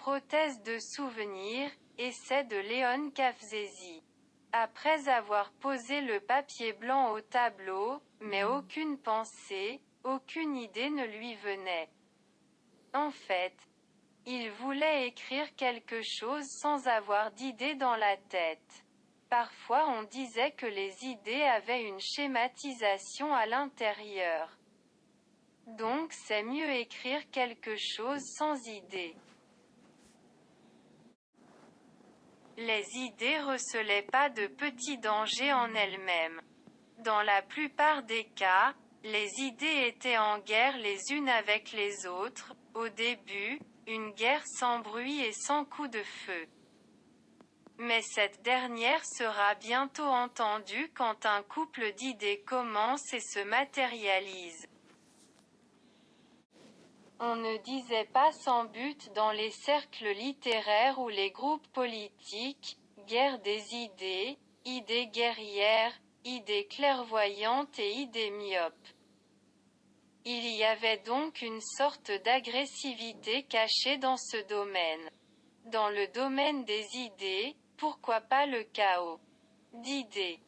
prothèse de souvenir, essai de Léon Kafzesi. Après avoir posé le papier blanc au tableau, mais aucune pensée, aucune idée ne lui venait. En fait, il voulait écrire quelque chose sans avoir d'idée dans la tête. Parfois on disait que les idées avaient une schématisation à l'intérieur. Donc c'est mieux écrire quelque chose sans idée. Les idées recelaient pas de petits dangers en elles-mêmes. Dans la plupart des cas, les idées étaient en guerre les unes avec les autres, au début, une guerre sans bruit et sans coup de feu. Mais cette dernière sera bientôt entendue quand un couple d'idées commence et se matérialise. On ne disait pas sans but dans les cercles littéraires ou les groupes politiques, guerre des idées, idées guerrières, idées clairvoyantes et idées myopes. Il y avait donc une sorte d'agressivité cachée dans ce domaine. Dans le domaine des idées, pourquoi pas le chaos d'idées?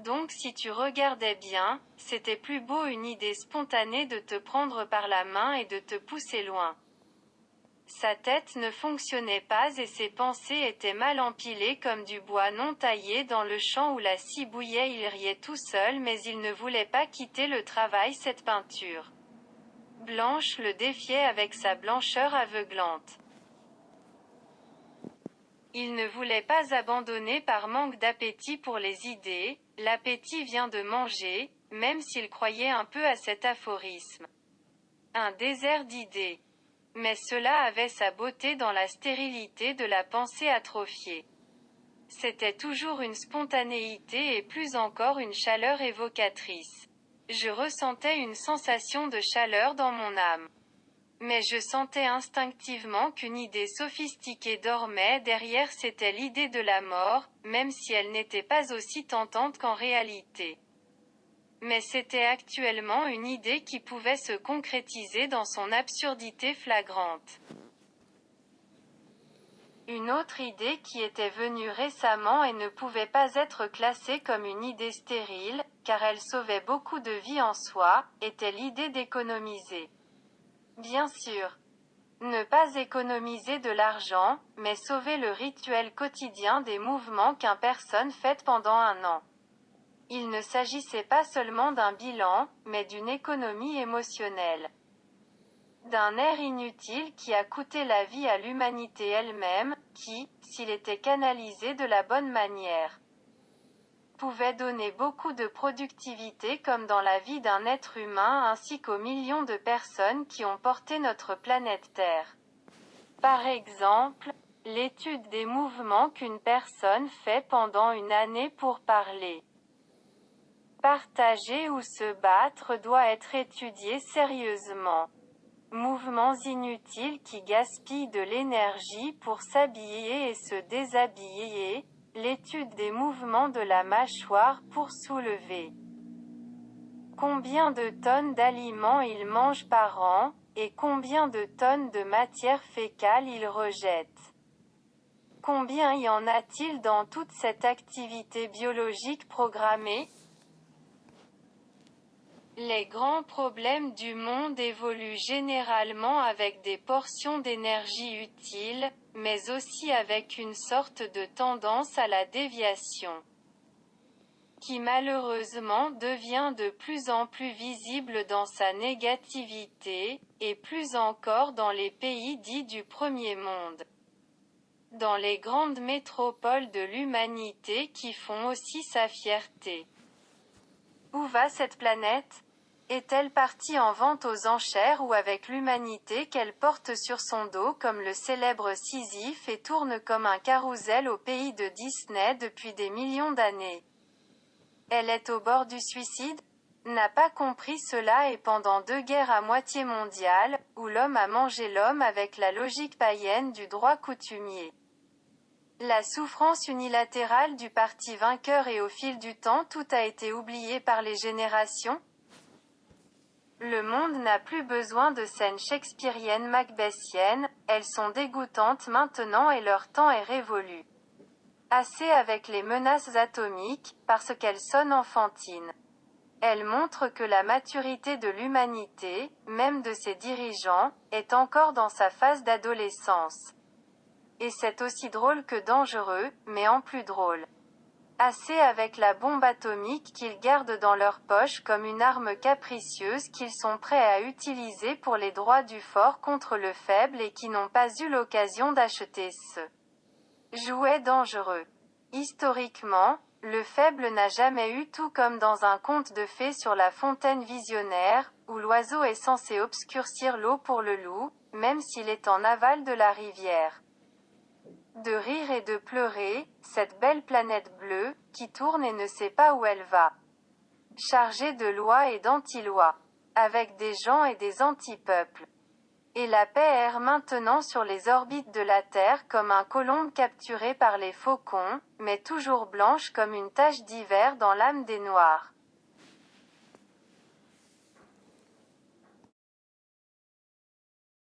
Donc si tu regardais bien, c'était plus beau une idée spontanée de te prendre par la main et de te pousser loin. Sa tête ne fonctionnait pas et ses pensées étaient mal empilées comme du bois non taillé dans le champ où la scie bouillait. Il riait tout seul mais il ne voulait pas quitter le travail. Cette peinture blanche le défiait avec sa blancheur aveuglante. Il ne voulait pas abandonner par manque d'appétit pour les idées. L'appétit vient de manger, même s'il croyait un peu à cet aphorisme. Un désert d'idées. Mais cela avait sa beauté dans la stérilité de la pensée atrophiée. C'était toujours une spontanéité et plus encore une chaleur évocatrice. Je ressentais une sensation de chaleur dans mon âme. Mais je sentais instinctivement qu'une idée sophistiquée dormait derrière. C'était l'idée de la mort, même si elle n'était pas aussi tentante qu'en réalité. Mais c'était actuellement une idée qui pouvait se concrétiser dans son absurdité flagrante. Une autre idée qui était venue récemment et ne pouvait pas être classée comme une idée stérile, car elle sauvait beaucoup de vies en soi, était l'idée d'économiser. Bien sûr. Ne pas économiser de l'argent, mais sauver le rituel quotidien des mouvements qu'une personne fait pendant un an. Il ne s'agissait pas seulement d'un bilan, mais d'une économie émotionnelle. D'un air inutile qui a coûté la vie à l'humanité elle-même, qui, s'il était canalisé de la bonne manière, pouvait donner beaucoup de productivité comme dans la vie d'un être humain ainsi qu'aux millions de personnes qui ont porté notre planète Terre. Par exemple, l'étude des mouvements qu'une personne fait pendant une année pour parler, partager ou se battre doit être étudiée sérieusement. Mouvements inutiles qui gaspillent de l'énergie pour s'habiller et se déshabiller, l'étude des mouvements de la mâchoire pour soulever. Combien de tonnes d'aliments il mange par an, et combien de tonnes de matière fécale il rejette? Combien y en a-t-il dans toute cette activité biologique programmée? Les grands problèmes du monde évoluent généralement avec des portions d'énergie utiles, mais aussi avec une sorte de tendance à la déviation, qui malheureusement devient de plus en plus visible dans sa négativité, et plus encore dans les pays dits du premier monde. Dans les grandes métropoles de l'humanité qui font aussi sa fierté. Où va cette planète? Est-elle partie en vente aux enchères ou avec l'humanité qu'elle porte sur son dos comme le célèbre Sisyphe et tourne comme un carrousel au pays de Disney depuis des millions d'années? Elle est au bord du suicide? N'a pas compris cela et pendant 2 guerres à moitié mondiales, où l'homme a mangé l'homme avec la logique païenne du droit coutumier. La souffrance unilatérale du parti vainqueur et au fil du temps tout a été oublié par les générations? Le monde n'a plus besoin de scènes shakespeariennes macbethiennes, elles sont dégoûtantes maintenant et leur temps est révolu. Assez avec les menaces atomiques, parce qu'elles sonnent enfantines. Elles montrent que la maturité de l'humanité, même de ses dirigeants, est encore dans sa phase d'adolescence. Et c'est aussi drôle que dangereux, mais en plus drôle. Assez avec la bombe atomique qu'ils gardent dans leur poche comme une arme capricieuse qu'ils sont prêts à utiliser pour les droits du fort contre le faible et qui n'ont pas eu l'occasion d'acheter ce jouet dangereux. Historiquement, le faible n'a jamais eu tout comme dans un conte de fées sur la fontaine visionnaire, où l'oiseau est censé obscurcir l'eau pour le loup, même s'il est en aval de la rivière. De rire et de pleurer, cette belle planète bleue, qui tourne et ne sait pas où elle va. Chargée de lois et d'anti-lois. Avec des gens et des anti-peuples. Et la paix erre maintenant sur les orbites de la Terre comme un colombe capturé par les faucons, mais toujours blanche comme une tache d'hiver dans l'âme des Noirs.